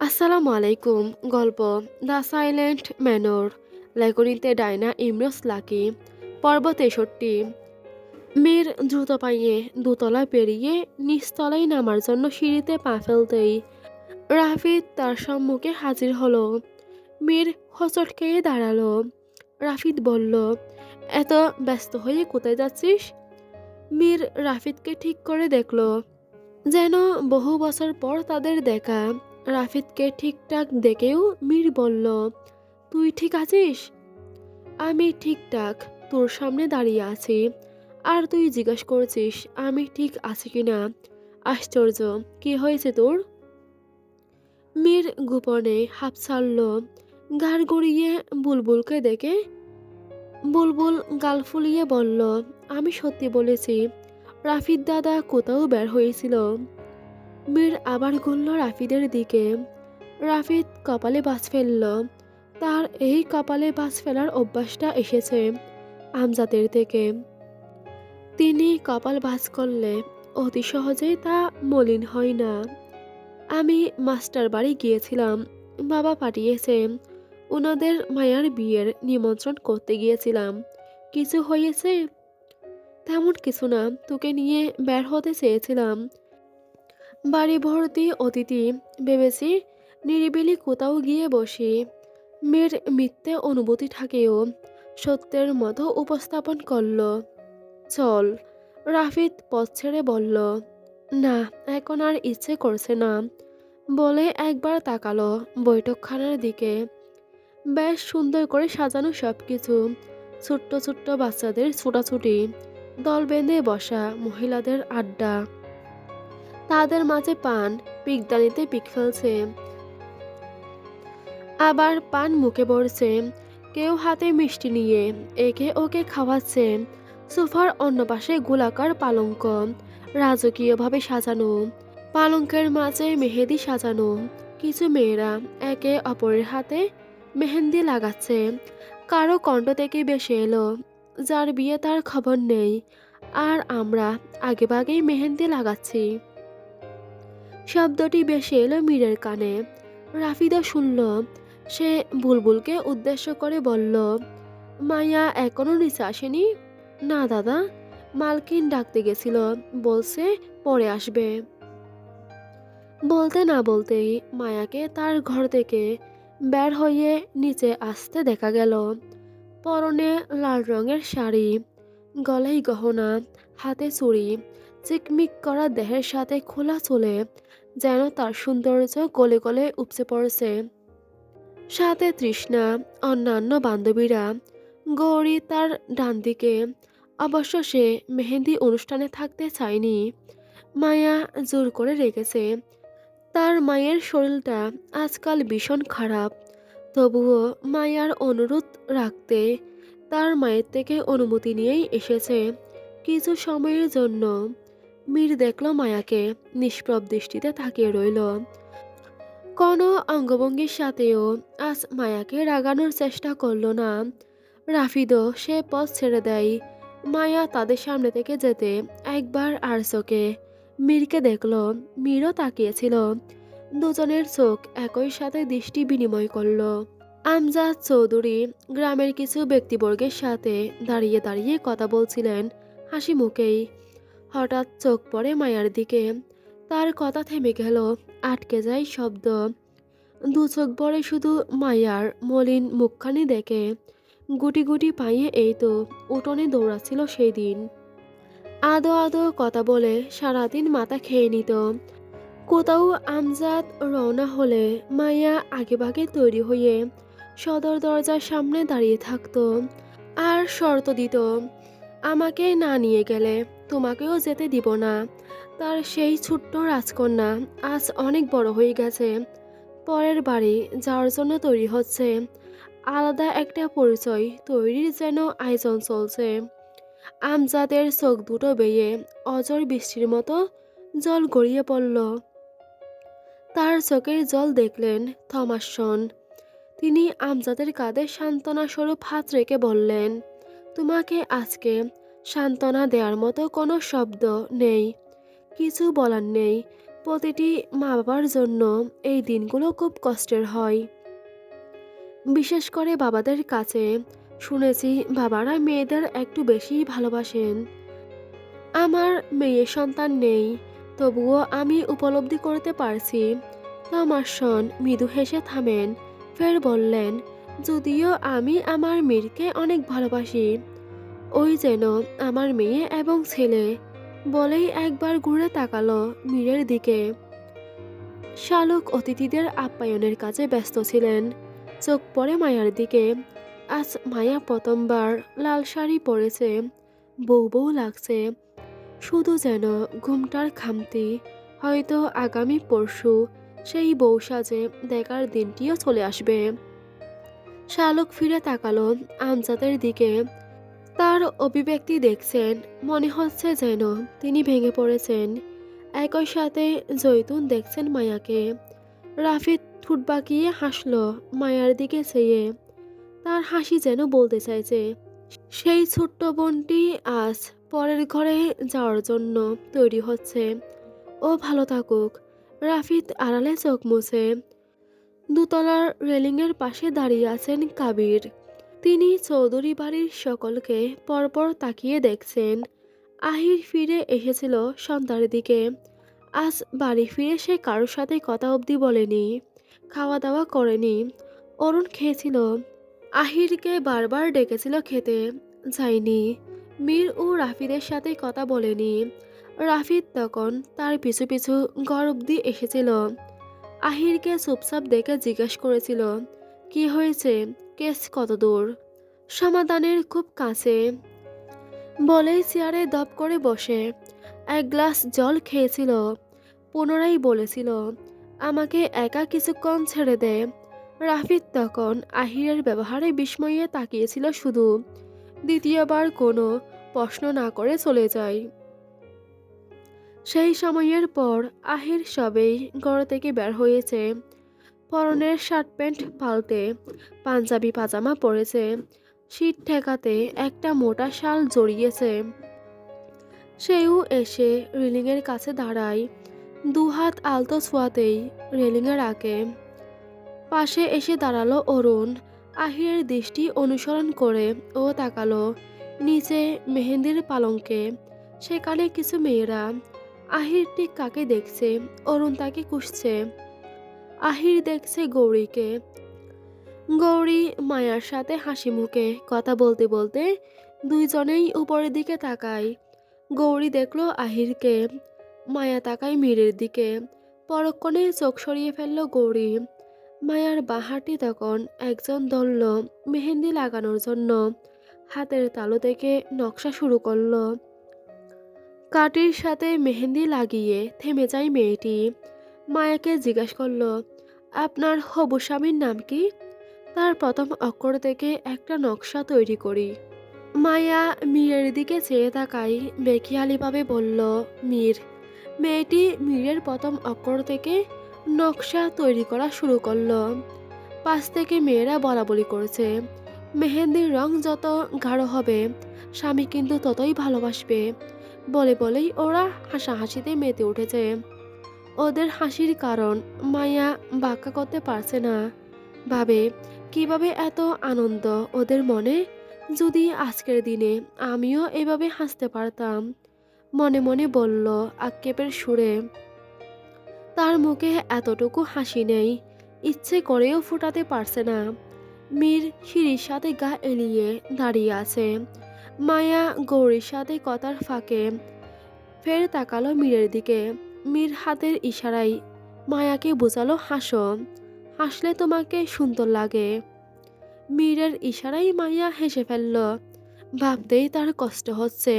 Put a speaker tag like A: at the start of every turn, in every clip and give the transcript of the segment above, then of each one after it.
A: আসসালামু আলাইকুম। গল্প দ্য সাইলেন্ট ম্যানর, লেখনীতে ডায়না ইমরোজ লাকি। পর্ব ৬৩। মীর দ্রুত পায়ে দোতলা পেরিয়ে নিচতলায় নামার জন্য সিঁড়িতে পা ফেলতেই রাফিদ তার সম্মুখে হাজির হলো। মীর হোঁচট খেয়ে দাঁড়ালো। রাফিদ বলল, এত ব্যস্ত হয়ে কোথায় যাচ্ছিস? মীর রাফিদকে ঠিক করে দেখল, যেন বহু বছর পর তাদের দেখা। রাফিদকে ঠিকঠাক দেখেও মীর বলল, তুই ঠিক আছিস? আমি ঠিকঠাক, তোর সামনে দাঁড়িয়ে আছি, আর তুই জিজ্ঞেস করছিস আমি ঠিক আছি কিনা। আশ্চর্য, কি হয়েছে তোর? মীর গোপনে হাঁপ ছাড়ল। ঘাড় গড়িয়ে বুলবুলকে দেখে বুলবুল গাল ফুলিয়ে বলল, আমি সত্যি বলেছি, রাফিদ দাদা কোথাও বের হয়েছিল। মীর আবার ঘুরল রাফিদের দিকে। রাফিদ কপালে বাজ ফেলল। তার এই কপালে বাজ ফেলার অভ্যাসটা এসেছে আমজাদের থেকে। তিনি কপাল ভাঁজ করলে অতি সহজেই তা মলিন হয় না। আমি মাস্টার বাড়ি গিয়েছিলাম, বাবা পাঠিয়েছে। ওনাদের মায়ার বিয়ের নিমন্ত্রণ করতে গিয়েছিলাম। কিছু হয়েছে? তেমন কিছু না, তোকে নিয়ে বের হতে চেয়েছিলাম। বাড়ি ভর্তি অতিথি, ভেবেছি নিরিবিলি কোথাও গিয়ে বসি। মেয়ের মিথ্যে অনুভূতি থাকেও সত্যের মতো উপস্থাপন করল। চল, রাফিদ পথ ছেড়ে বলল। না, এখন আর ইচ্ছে করছে না, বলে একবার তাকালো বৈঠকখানার দিকে। বেশ সুন্দর করে সাজানো সবকিছু। ছোট্ট ছোট্ট বাচ্চাদের ছোটাছুটি, দল বেঁধে বসা মহিলাদের আড্ডা, তাদের মাঝে পান, পিকদানিতে পিক ফেলছে, আবার পান মুখে পড়ছে। কেউ হাতে মিষ্টি নিয়ে একে ওকে খাওয়াচ্ছে। সোফার অন্য পাশে গোলাকার পালঙ্ক, রাজকীয়ভাবে সাজানো। পালঙ্কের মাঝে মেহেদি সাজানো। কিছু মেয়েরা একে অপরের হাতে মেহেন্দি লাগাচ্ছে। কারো কণ্ঠ থেকে বেশি এলো, যার বিয়ে তার খবর নেই, আর আমরা আগেভাগেই মেহেন্দি লাগাচ্ছি। শব্দটি বেশি এলো মীরের কানে। রাফিদা শুনল। সে বুলবুলকে উদ্দেশ্য করে বলল, মায়া এখনো নিচে আসেনি? না দাদা, মালকিন ডাকতে গেছিল, বলছে পরে আসবে। বলতে না বলতেই মায়াকে তার ঘর থেকে বের হয়ে নিচে আসতে দেখা গেল। পরনে লাল রঙের শাড়ি, গলায় গহনা, হাতে চুড়ি, চিকমিক করা দেহের সাথে খোলা চুলে যেন তার সৌন্দর্য গলে গলে উপচে পড়ছে। সাথে তৃষ্ণা, অন্যান্য বান্ধবীরা। গৌরী তার ডান দিকে। অবশ্য সে মেহেন্দি অনুষ্ঠানে থাকতে চায়নি, মায়া জোর করে রেখেছে। তার মায়ের শরীরটা আজকাল ভীষণ খারাপ, তবুও মায়ার অনুরোধ রাখতে তার মায়ের থেকে অনুমতি নিয়েই এসেছে কিছু সময়ের জন্য। মীর দেখল মায়াকে, নিষ্প্রভ দৃষ্টিতে তাকিয়ে রইল। কোনো অঙ্গভঙ্গির সাথেও আজ মায়াকে রাগানোর চেষ্টা করল না। রাফিদও সে পথ ছেড়ে দেয়। মায়া তাদের সামনে থেকে যেতে একবার আর চোখে মীরকে দেখল। মীরও তাকিয়েছিল। দুজনের চোখ একই সাথে দৃষ্টি বিনিময় করল। আমজাদ চৌধুরী গ্রামের কিছু ব্যক্তিবর্গের সাথে দাঁড়িয়ে দাঁড়িয়ে কথা বলছিলেন হাসি মুখেই। হঠাৎ চোখ পড়ে মায়ার দিকে। তার কথা থেমে গেল, আটকে যায় শব্দ। দু চোখ ভরে শুধু মায়ার মলিন মুখখানি দেখে। গুটি গুটি পায়ে এই তো উঠোনে দৌড়াচ্ছিল সেই দিন। আদো আদো কথা বলে সারাদিন মাথা খেয়ে নিত। কোথাও আমজাদ রওনা হলে মায়া আগেভাগে তৈরি হয়ে সদর দরজার সামনে দাঁড়িয়ে থাকতো আর শর্ত দিত, আমাকে না নিয়ে গেলে তোমাকেও যেতে দিব না। তার সেই ছোট্ট রাজকন্যা আজ অনেক বড় হয়ে গেছে, পরের বাড়ি যাওয়ার জন্য তৈরি হচ্ছে। আলাদা একটা পরিচয় তৈরির যেন আয়োজন চলছে। আমজাদের চোখ দুটো বেয়ে অঝোর বৃষ্টির মতো জল গড়িয়ে পড়ল। তার চোখের জল দেখলেন থমাসন। তিনি আমজাদের কাঁধে সান্ত্বনা স্বরূপ হাত রেখে বললেন, তোমাকে আজকে সান্ত্বনা দেওয়ার মতো কোনো শব্দ নেই, কিছু বলার নেই। প্রতিটি মা বাবার জন্য এই দিনগুলো খুব কষ্টের হয়। বিশেষ করে বাবাদের কাছে শুনেছি বাবারা মেয়েদের একটু বেশি ভালোবাসেন। আমার মেয়ে সন্তান নেই, তবুও আমি উপলব্ধি করতে পারছি। তামাশন মৃদু হেসে থামেন, ফের বললেন, যদিও আমি আমার মীরকে অনেক ভালোবাসি, ওই যেন আমার মেয়ে এবং ছেলে। বলেই একবার ঘুরে তাকালো মীরের দিকে। শালুক অতিথিদের আপ্যায়নের কাজে ব্যস্ত ছিলেন। চোখ পড়ে মায়ার দিকে। আজ মায়া প্রথমবার লাল শাড়ি পরেছে। বউ বউ লাগছে, শুধু যেন ঘুমটার খামতি। হয়তো আগামী পরশু সেই বউ সাজে দেখার দিনটিও চলে আসবে। শালুক ফিরে তাকালো আমজাদের দিকে। তার অভিব্যক্তি দেখছেন, মনে হচ্ছে যেন তিনি ভেঙে পড়েছেন। একই সাথে জৈতুন দেখছেন মায়াকে। রাফিদ ঠোঁট বাঁকিয়ে হাসল মায়ার দিকে চেয়ে। তার হাসি যেন বলতে চাইছে, সেই ছোট্ট বোনটি আজ পরের ঘরে যাওয়ার জন্য তৈরি হচ্ছে। ও ভালো থাকুক। রাফিদ আড়ালে চোখ মুছে। দোতলার রেলিংয়ের পাশে দাঁড়িয়ে আছেন কাবির। তিনি চৌধুরী বাড়ির সকলকে পরপর তাকিয়ে দেখছেন। আহির ফিরে এসেছিল সন্ধ্যার দিকে। আজ বাড়ি ফিরে সে কারোর সাথে কথা অবধি বলেনি, খাওয়া দাওয়া করেনি। অরুণ খেয়েছিল, আহিরকে বারবার ডেকেছিল খেতে, যায়নি। মীর ও রাফিদের সাথে কথা বলেনি। রাফিদ তখন তার পিছু পিছু ঘর অবধি এসেছিল। আহিরকে চুপচাপ দেখে জিজ্ঞেস করেছিল, কি হয়েছে, কেস কত দূর? সমাধানের খুব কাছে, বলেই চেয়ারে দপ করে বসে এক গ্লাস জল খেয়েছিল। পুনরায় বলেছিল, আমাকে একা কিছুক্ষণ ছেড়ে দে। রাফিদ তখন আহিরের ব্যবহারে বিস্ময়ে তাকিয়েছিল শুধু। দ্বিতীয়বার কোনো প্রশ্ন না করে চলে যায়। সেই সময়ের পর আহির সবেই ঘর থেকে বের হয়েছে। পরনের শার্ট প্যান্ট পাল্টে পাঞ্জাবি পাজামা পরেছে। শীত ঠেকাতে একটা মোটা শাল জড়িয়েছে। সেও এসে রেলিংয়ের কাছে দাঁড়ায়। দুহাত আলতো ছোঁয়াতেই রেলিংয়ের আগে। পাশে এসে দাঁড়ালো অরুণ। আহিরের দৃষ্টি অনুসরণ করে ও তাকালো নিচে মেহেন্দির পালঙ্কে। সেখানে কিছু মেয়েরা। আহির ঠিক কাকে দেখছে? অরুণ তাকে কুঁষছে। আহির দেখছে গৌরীকে। গৌরী মায়ার সাথে হাসি মুখে কথা বলতে বলতে দুইজনেই উপরের দিকে তাকায়। গৌরী দেখলো আহিরকে, মায়া তাকায় মীরের দিকে। পরক্ষণে চোখ সরিয়ে ফেলল গৌরী। মায়ার বাহাটি তখন একজন ধরল মেহেন্দি লাগানোর জন্য। হাতের তালু থেকে নকশা শুরু করলো। কাঠির সাথে মেহেন্দি লাগিয়ে থেমে যায় মেয়েটি। মায়াকে জিজ্ঞেস করলো, আপনার হবু স্বামীর নাম কি? তার প্রথম অক্ষর থেকে একটা নকশা তৈরি করি। মায়া মীরের দিকে চেয়ে তাকাই বেখিয়ালিভাবে বলল, মীর। মেয়েটি মীরের প্রথম অক্ষর থেকে নকশা তৈরি করা শুরু করলো। পাশ থেকে মেয়েরা বলাবলি করেছে, মেহেন্দির রং যত গাঢ় হবে স্বামী কিন্তু ততই ভালোবাসবে। বলে বলেই ওরা হাসাহাসিতে মেতে উঠেছে। ওদের হাসির কারণ মায়া ব্যাখ্যা করতে পারছে না। ভাবে, কিভাবে এত আনন্দ ওদের মনে? যদি আজকের দিনে আমিও এভাবে হাসতে পারতাম। মনে মনে বলল আক্ষেপের সুরে। তার মুখে এতটুকু হাসি নেই, ইচ্ছে করেও ফুটাতে পারছে না। মীর সিঁড়ির সাথে গা এলিয়ে দাঁড়িয়ে আছে। মায়া গৌরীর সাথে কথার ফাঁকে ফের তাকালো মীরের দিকে। মীর হাতের ইশারায় মায়াকে বোঝালো, হাসো, হাসলে তোমাকে সুন্দর লাগে। মীরের ইশারায় মায়া হেসে ফেলল। ভাবতেই তার কষ্ট হচ্ছে।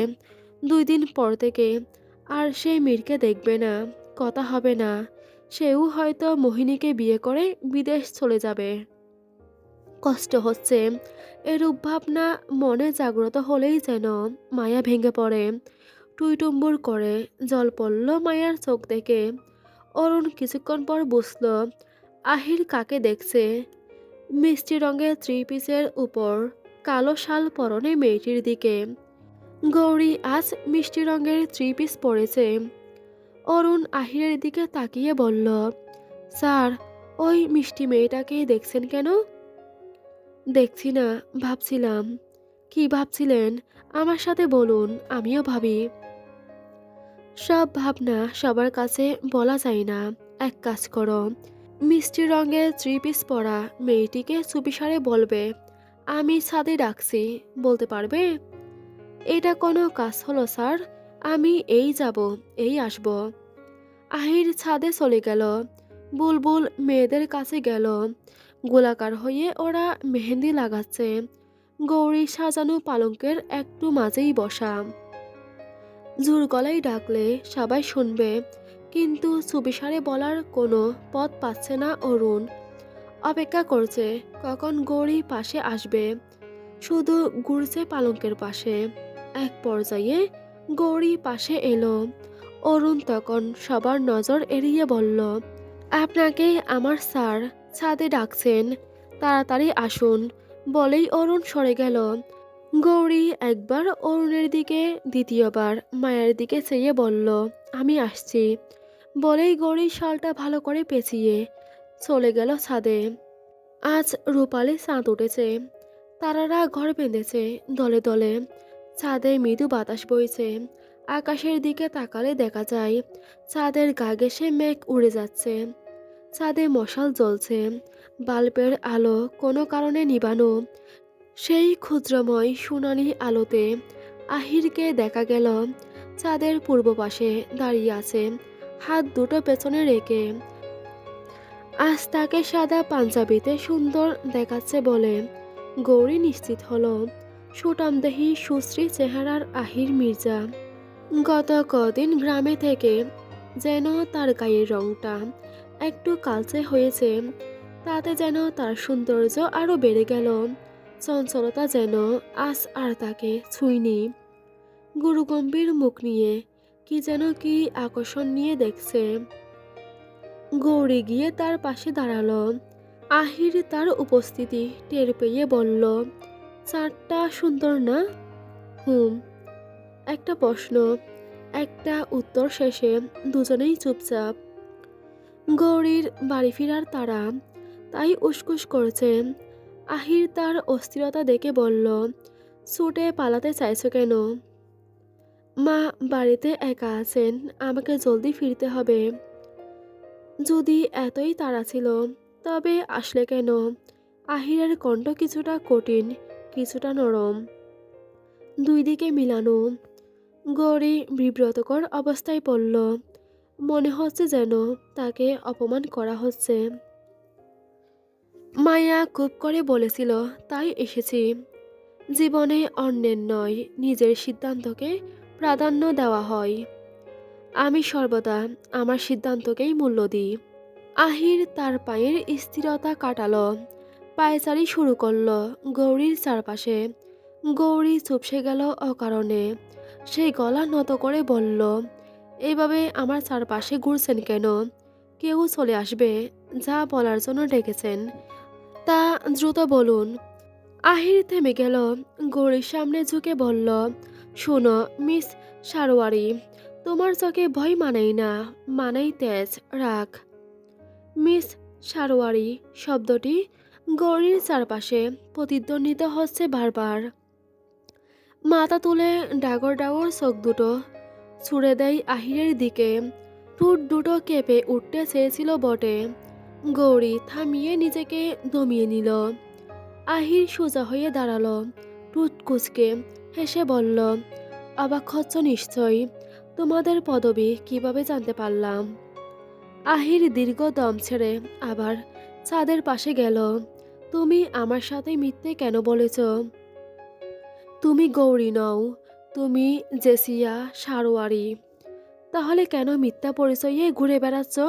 A: 2 দিন পর থেকে আর সে মীরকে দেখবে না, কথা হবে না। সেও হয়তো মোহিনীকে বিয়ে করে বিদেশ চলে যাবে। কষ্ট হচ্ছে। এরূপ ভাবনা মনে জাগ্রত হলেই যেন মায়া ভেঙে পড়ে। টুইটুম্বুর করে জল পড়ল মায়ার চোখ থেকে। অরুণ কিছুক্ষণ পর বুঝল আহির কাকে দেখছে। মিষ্টি রঙের 3 পিসের উপর কালো শাল পরনে মেয়েটির দিকে। গৌরী আজ মিষ্টি রঙের 3 পিস পরেছে। অরুণ আহিরের দিকে তাকিয়ে বলল, স্যার, ওই মিষ্টি মেয়েটাকে দেখছেন কেন? দেখছি না, ভাবছিলাম। কি ভাবছিলেন? আমার সাথে বলুন, আমিও ভাবি। সব ভাবনা সবার কাছে বলা যায় না। এক কাজ করো, মিষ্টি রঙের থ্রি পিস পরা মেয়েটিকে চুপিসারে বলবে আমি ছাদে ডাকছি, বলতে পারবে? এটা কোনো কাজ হলো স্যার? আমি এই যাব, এই আসব। আহির ছাদে চলে গেল। বুলবুল মেয়েদের কাছে গেল। গোলাকার হয়ে ওরা মেহেন্দি লাগাচ্ছে। গৌরী সাজানো পালঙ্কের একটু মাঝেই বসা। জোর গলায় ডাকলে সবাই শুনবে, কিন্তু চুপিসারে বলার কোনো পথ পাচ্ছে না অরুণ। অপেক্ষা করছে কখন গৌরী পাশে আসবে, শুধু ঘুরছে পালঙ্কের পাশে। এক পর্যায়ে গৌরী পাশে এলো। অরুণ তখন সবার নজর এড়িয়ে বলল, আপনাকে আমার স্যার ছাদে ডাকছেন, তাড়াতাড়ি আসুন। বলেই অরুণ সরে গেল। গৌরী একবার অরুণের দিকে, দ্বিতীয়বার মায়ের দিকে চেয়ে বলল, আমি আসছি। বলেই গৌরী শালটা ভালো করে পেঁচিয়ে চলে গেল ছাদে। আজ রূপালি চাঁদ উঠেছে। তারারা ঘর বেঁধেছে দলে দলে। ছাদে মৃদু বাতাস বইছে। আকাশের দিকে তাকালে দেখা যায় চাঁদের গা ঘেঁষে মেঘ উড়ে যাচ্ছে। ছাদে মশাল জ্বলছে, বাল্বের আলো কোনো কারণে নিবানো। সেই ক্ষুদ্রময় সোনালি আলোতে আহিরকে দেখা গেল চাঁদের পূর্ব পাশে দাঁড়িয়ে আছে, হাত দুটো পেছনে রেখে। আজ তাকে সাদা পাঞ্জাবিতে সুন্দর দেখাচ্ছে বলে গৌরী নিশ্চিত হলো। সুঠামদেহী সুশ্রী চেহারার আহির মির্জা। গত কদিন গ্রামে থেকে যেন তার গায়ের রংটা একটু কালচে হয়েছে। তাতে যেন তার সৌন্দর্য আরো বেড়ে গেল। চঞ্চলতা যেন আজ আর তাকে ছুঁয়নি। গুরুগম্ভীর মুখ নিয়ে কি আকর্ষণ নিয়ে দেখছে। গৌরী গিয়ে তার পাশে দাঁড়ালো। আহির তার উপস্থিতি টের পেয়ে বলল, চাঁদটা সুন্দর না? হুম। একটা প্রশ্ন, একটা উত্তর শেষে দুজনেই চুপচাপ। গৌরীর বাড়ি ফেরার তাড়া, তাই উসকুস করছে। আহির তার অস্থিরতা দেখে বলল, ছুটে পালাতে চাইছো কেন? মা বাড়িতে একা আছেন, আমাকে জলদি ফিরতে হবে। যদি এতই তাড়া ছিল, তবে আসলে কেন? আহিরের কণ্ঠ কিছুটা কঠিন, কিছুটা নরম, দুই দিকে মিলানো। গৌরী বিব্রতকর অবস্থায় পড়ল। মনে হচ্ছে যেন তাকে অপমান করা হচ্ছে। মায়া খুব করে বলেছিল, তাই এসেছি। জীবনে অন্যের নয়, নিজের সিদ্ধান্তকে প্রাধান্য দেওয়া হয়। আমি সর্বদা আমার সিদ্ধান্তকেই মূল্য দিই। আহির তার পায়ের স্থিরতা কাটালো, পায়চারি শুরু করলো গৌরীর চারপাশে। গৌরী চুপসে গেল অকারণে। সেই গলা নত করে বলল, এভাবে আমার চারপাশে ঘুরছেন কেন? কেউ চলে আসবে, যা বলার জন্য ডেকেছেন তা দ্রুত বলুন। আহির থেমে গেল। গৌরীর সামনে ঝুঁকে বলল, শোনো মিস সারোয়ারি, তোমার চোখে ভয় মানাই না, মানাই তেজ, রাগ। মিস সারোয়ারি শব্দটি গৌরীর চারপাশে প্রতিধ্বনিত হচ্ছে বারবার। মাথা তুলে ডাগর ডাগর চোখ দুটো ছুড়ে দেয় আহিরের দিকে। ঠোঁট দুটো কেঁপে উঠতে চেয়েছিল বটে। গৌরী থামিয়ে নিজেকে দমিয়ে নিল। আহির সোজা হয়ে দাঁড়ালো, ঠোঁট কুঁচকে হেসে বলল, অবাক হচ্ছ নিশ্চয়ই। তোমাদের পদবি কিভাবে জানতে পারলাম? আহির দীর্ঘ দম ছেড়ে আবার ছাদের পাশে গেল। তুমি আমার সাথে মিথ্যে কেন বলেছ? তুমি গৌরী নও, তুমি জেসিয়া সারোয়ারি। তাহলে কেন মিথ্যা পরিচয়ে ঘুরে বেড়াচ্ছ?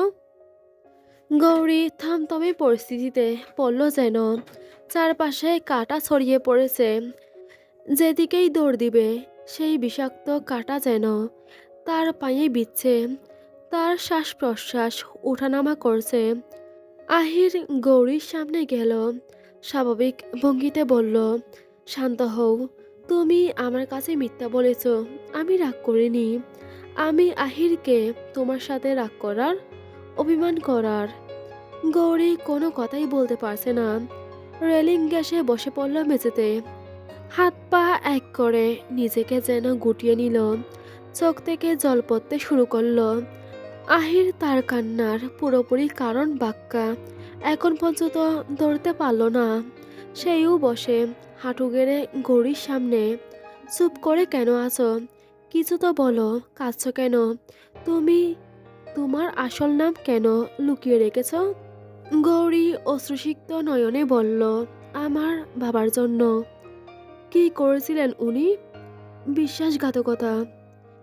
A: গৌরী থমথমে পরিস্থিতিতে পড়ল যেন। চারপাশে কাঁটা ছড়িয়ে পড়েছে। যেদিকেই দৌড় দিবে সেই বিষাক্ত কাঁটা যেন তার পায়ে বিচ্ছে। তার শ্বাস প্রশ্বাস ওঠানামা করছে। আহির গৌরীর সামনে গেল, স্বাভাবিক ভঙ্গিতে বলল, শান্ত হও। তুমি আমার কাছে মিথ্যা বলেছ, আমি রাগ করিনি। আমি আহিরকে তোমার সাথে রাগ করার, অভিমান করার। গৌরী কোনো কথাই বলতে পারছে না। রেলিং গ্যাসে বসে পড়ল মেঝেতে। হাত পা এক করে নিজেকে যেন গুটিয়ে নিল। চোখ থেকে জল পড়তে শুরু করলো। আহির তার কান্নার পুরোপুরি কারণ বাক্কা এখন পর্যন্ত ধরতে পারল না। সেও বসে হাঁটু গেড়ে গৌরীর সামনে। চুপ করে কেন আছো? কিছু তো বলো, কাঁদছো কেন? তুমি তোমার আসল নাম কেন লুকিয়ে রেখেছ? গৌরী অশ্রুসিক্ত নয়নে বলল, আমার বাবার জন্য। কি করেছিলেন উনি? বিশ্বাসঘাতকতা।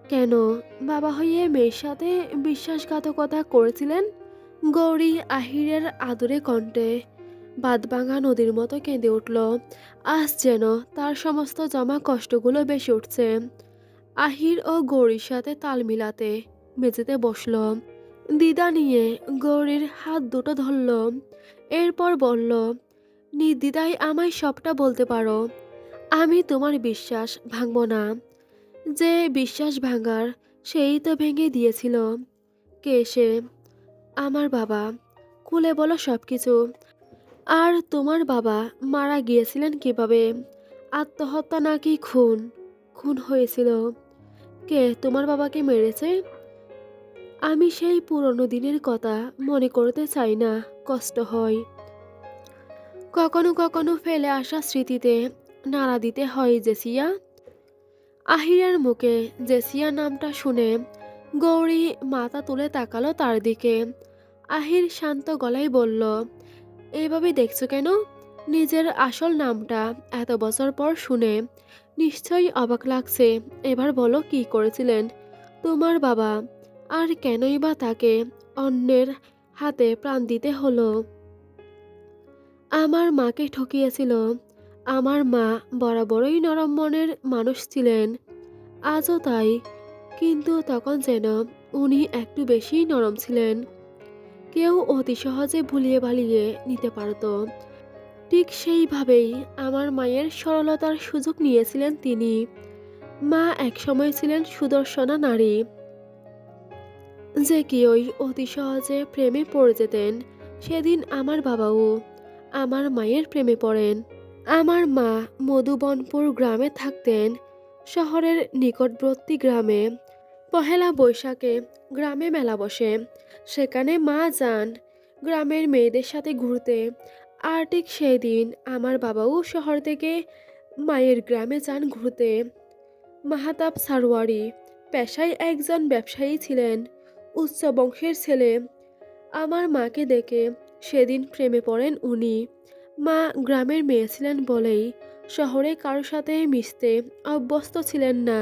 A: কেন? বাবা হয়ে মেয়ের সাথে বিশ্বাসঘাতকতা করেছিলেন? গৌরী আহিরের আদুরে কণ্ঠে বাঁধভাঙা নদীর মতো কেঁদে উঠল। আজ যেন তার সমস্ত জমা কষ্টগুলো বেশি উঠছে। আহির ও গৌরীর সাথে তাল মিলাতে মেঝেতে বসল। দ্বিধা নিয়ে গৌরীর হাত দুটো ধরল। এরপর বলল, নির্দ্বিধায় আমায় সবটা বলতে পারো। আমি তোমার বিশ্বাস ভাঙব না। যে বিশ্বাস ভাঙার সেই তো ভেঙে দিয়েছিল। কে সে? আমার বাবা। খুলে বলো সবকিছু। আর তোমার বাবা মারা গিয়েছিলেন কিভাবে? আত্মহত্যা নাকি খুন? খুন হয়েছিল। কে তোমার বাবাকে মেরেছে? আমি সেই পুরনো দিনের কথা মনে করতে চাই না, কষ্ট হয়। কখনো কখনো ফেলে আসা স্মৃতিতে নাড়া দিতে হয় জেসিয়া। আহিরের মুখে জেসিয়া নামটা শুনে গৌরী মাথা তুলে তাকালো তার দিকে। আহির শান্ত গলায় বলল, এইভাবে দেখছো কেন? নিজের আসল নামটা এত বছর পর শুনে নিশ্চয়ই অবাক লাগছে। এবার বলো, কি করেছিলেন তোমার বাবা? আর কেনই বা তাকে অন্যের হাতে প্রাণ দিতে হলো? আমার মাকে ঠকিয়েছিল। আমার মা বরাবরই নরম মনের মানুষ ছিলেন, আজও তাই। কিন্তু তখন যেন উনি একটু বেশি নরম ছিলেন। কেউ অতি সহজে ভুলিয়ে ভালিয়ে নিতে পারত। ঠিক সেইভাবেই আমার মায়ের সরলতার সুযোগ নিয়েছিলেন তিনি। মা একসময় ছিলেন সুদর্শনা নারী, যে কেউই অতি সহজে প্রেমে পড়ে যেতেন। সেদিন আমার বাবাও আমার মায়ের প্রেমে পড়েন। আমার মা মধুবনপুর গ্রামে থাকতেন, শহরের নিকটবর্তী গ্রামে। পহেলা বৈশাখে গ্রামে মেলা বসে। সেখানে মা যান গ্রামের মেয়েদের সাথে ঘুরতে। আর ঠিক সেই দিন আমার বাবাও শহর থেকে মায়ের গ্রামে যান ঘুরতে। মাহাতাব সারওয়ারি পেশায় একজন ব্যবসায়ী ছিলেন, উচ্চ বংশের ছেলে। আমার মাকে দেখে সেদিন প্রেমে পড়েন উনি। মা গ্রামের মেয়ে ছিলেন বলেই শহরে কারোর সাথে মিশতে অভ্যস্ত ছিলেন না।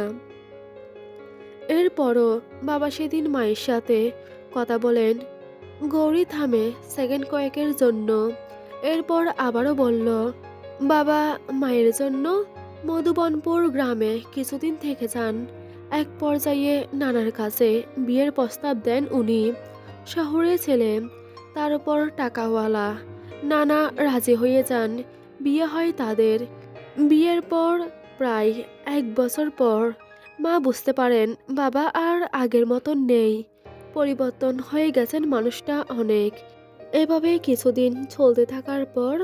A: এরপরও বাবা সেদিন মায়ের সাথে কথা বলেন। গৌরী থামে সেকেন্ড কয়েকের জন্য। এরপর আবারও বলল, বাবা মায়ের জন্য মধুবনপুর গ্রামে কিছুদিন থেকে যান। এক পর্যায়ে নানার কাছে বিয়ের প্রস্তাব দেন উনি। শহরে ছেলে, তার উপর টাকাওয়ালা। নানা রাজি হয়ে যান। বিয়ে হয় তাদের। বিয়ের পর প্রায় 1 বছর পর মা বুঝতে পারেন বাবা আর আগের মতন নেই। পরিবর্তন হয়ে গেছেন মানুষটা অনেক। এভাবে কিছুদিন চলতে থাকার পর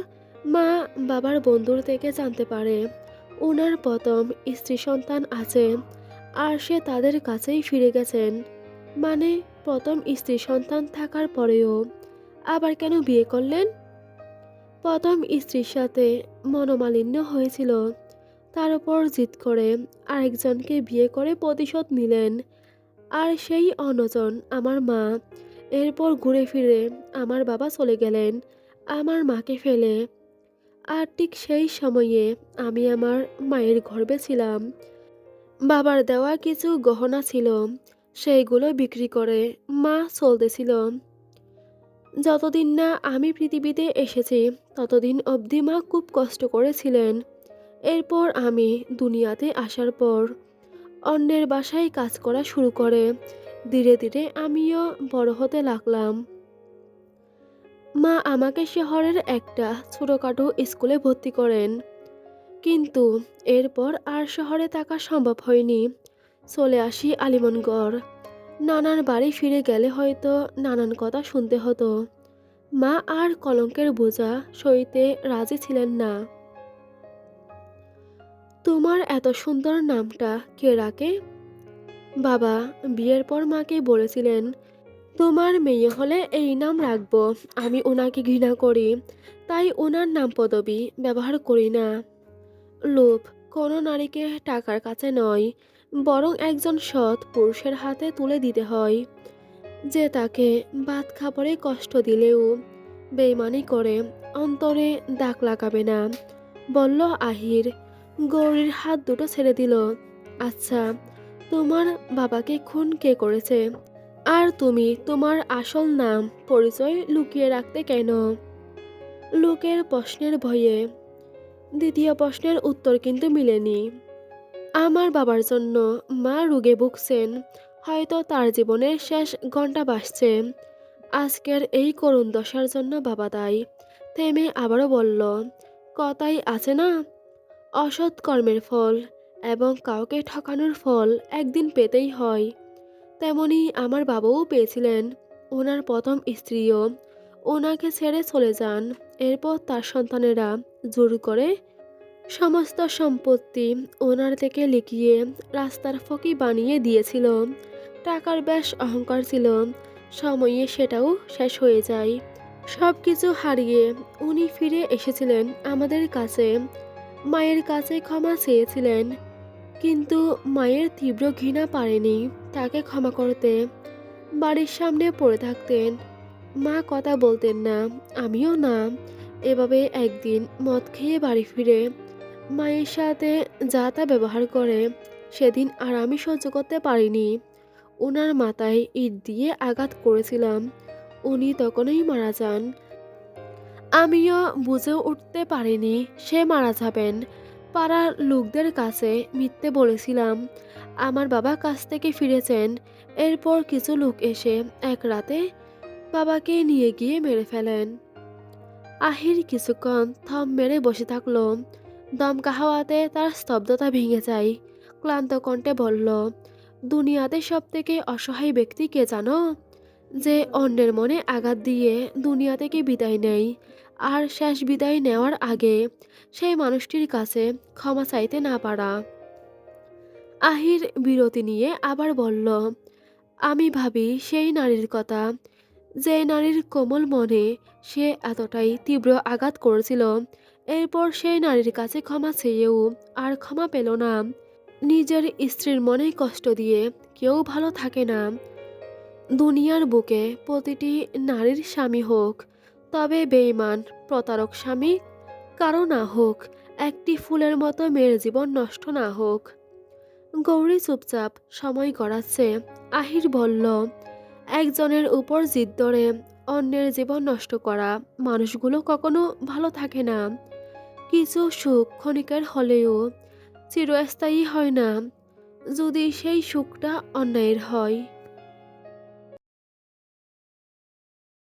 A: মা বাবার বন্ধুর থেকে জানতে পারে ওনার প্রথম স্ত্রী সন্তান আছে, আর সে তাদের কাছেই ফিরে গেছেন। মানে, প্রথম স্ত্রী সন্তান থাকার পরেও আবার কেন বিয়ে করলেন? প্রথম স্ত্রীর সাথে মনোমালিন্য হয়েছিল, তার উপর জিদ করে আরেকজনকে বিয়ে করে প্রতিশোধ নিলেন। আর সেই অন্যজন আমার মা। এরপর ঘুরে ফিরে আমার বাবা চলে গেলেন আমার মাকে ফেলে। আর ঠিক সেই সময়ে আমি আমার মায়ের গর্ভে ছিলাম। বাবার দেওয়া কিছু গহনা ছিল, সেইগুলো বিক্রি করে মা চলতেছিল। যতদিন না আমি পৃথিবীতে এসেছি ততদিন অবধি মা খুব কষ্ট করেছিলেন। এরপর আমি দুনিয়াতে আসার পর অন্যের বাসায় কাজ করা শুরু করে ধীরে ধীরে আমিও বড় হতে লাগলাম। মা আমাকে শহরের একটা ছোটখাটো স্কুলে ভর্তি করেন। কিন্তু এরপর আর শহরে থাকা সম্ভব হয়নি। চলে আসি আলিমনগর। নানার বাড়ি ফিরে গেলে হয়তো নানান কথা শুনতে হতো। মা আর কলঙ্কের বোঝা সইতে রাজি ছিলেন না। তোমার এত সুন্দর নামটা কে রাখে? বাবা বিয়ের পর মাকে বলেছিলেন, তোমার মেয়ে হলে এই নাম রাখবো। আমি ওনাকে ঘৃণা করি, তাই ওনার নাম পদবি ব্যবহার করি না। লোভ কোনো নারীকে টাকার কাছে নয়, বরং একজন সৎ পুরুষের হাতে তুলে দিতে হয়, যে তাকে ভাত খাবারে কষ্ট দিলেও বেইমানি করে অন্তরে দাগ লাগাবে না, বলল আহির। গৌরীর হাত দুটো ছেড়ে দিল। আচ্ছা, তোমার বাবাকে খুন কে করেছে? আর তুমি তোমার আসল নাম পরিচয় লুকিয়ে রাখতে কেন? লোকের প্রশ্নের ভয়ে। দ্বিতীয় প্রশ্নের উত্তর কিন্তু মিলেনি। আমার বাবার জন্য মা রোগে ভুগছেন, হয়তো তার জীবনের শেষ ঘন্টা বাসছে। আজকের এই করুণ দশার জন্য বাবা দায়ী। থেমে আবারও বলল, কথাই আছে না, অসৎ কর্মের ফল এবং কাউকে ঠকানোর ফল একদিন পেতেই হয়। তেমনি আমার বাবাও পেয়েছিলেন। ওনার প্রথম স্ত্রীও ওনাকে ছেড়ে চলে যান। এরপর তার সন্তানেরা জোর করে সমস্ত সম্পত্তি ওনার থেকে লিখিয়ে রাস্তার ফকির বানিয়ে দিয়েছিল। টাকার বেশ অহংকার ছিল, সময়ে সেটাও শেষ হয়ে যায়। সব কিছু হারিয়ে উনি ফিরে এসেছিলেন আমাদের কাছে। মায়ের কাছে ক্ষমা চেয়েছিলেন, কিন্তু মায়ের তীব্র ঘৃণা পারেনি তাকে ক্ষমা করতে। বাড়ির সামনে পড়ে থাকতেন, মা কথা বলতেন না, আমিও না। এভাবে একদিন মদ খেয়ে বাড়ি ফিরে মায়ের সাথে যা তা ব্যবহার করে, সেদিন আর আমি সহ্য করতে পারিনি। ওনার মাথায় ইট দিয়ে আঘাত করেছিলাম, উনি তখনই মারা যান। আমিও বুঝে উঠতে পারিনি সে মারা যাবেন। পাড়ার লোকদের কাছে মিথ্যে বলেছিলাম আমার বাবা কাছ থেকে ফিরেছেন। এরপর কিছু লোক এসে এক রাতে বাবাকে নিয়ে গিয়ে মেরে ফেলেন। আহির কিছুক্ষণ থম মেরে বসে থাকলো। দমকা হাওয়াতে তার স্তব্ধতা ভেঙে যায়। ক্লান্ত কণ্ঠে বলল, দুনিয়াতে সব থেকে অসহায় ব্যক্তি কে জানো? যে অন্যের মনে আঘাত দিয়ে দুনিয়া থেকে বিদায় নেয়, আর শেষ বিদায় নেওয়ার আগে সেই মানুষটির কাছে ক্ষমা চাইতে না পারা। আহির বিরতি নিয়ে আবার বলল, আমি ভাবি সেই নারীর কথা, যে নারীর কোমল মনে সে এতটাই তীব্র আঘাত করেছিল। এরপর সেই নারীর কাছে ক্ষমা চেয়েও আর ক্ষমা পেল না। নিজের স্ত্রীর মনে কষ্ট দিয়ে কেউ ভালো থাকে না। দুনিয়ার বুকে প্রতিটি নারীর স্বামী হোক, তবে বেঈমান প্রতারক স্বামী কারো না হোক, একটি ফুলের মতো মেয়ের জীবন নষ্ট না হোক। গৌরী চুপচাপ সময় গড়াচ্ছে। আহির বলল, একজনের উপর জিদ ধরে অন্যের জীবন নষ্ট করা মানুষগুলো কখনো ভালো থাকে না। কিছু সুখ ক্ষণিকের হলেও চিরস্থায়ী হয় না, যদি সেই সুখটা অন্যায়ের হয়।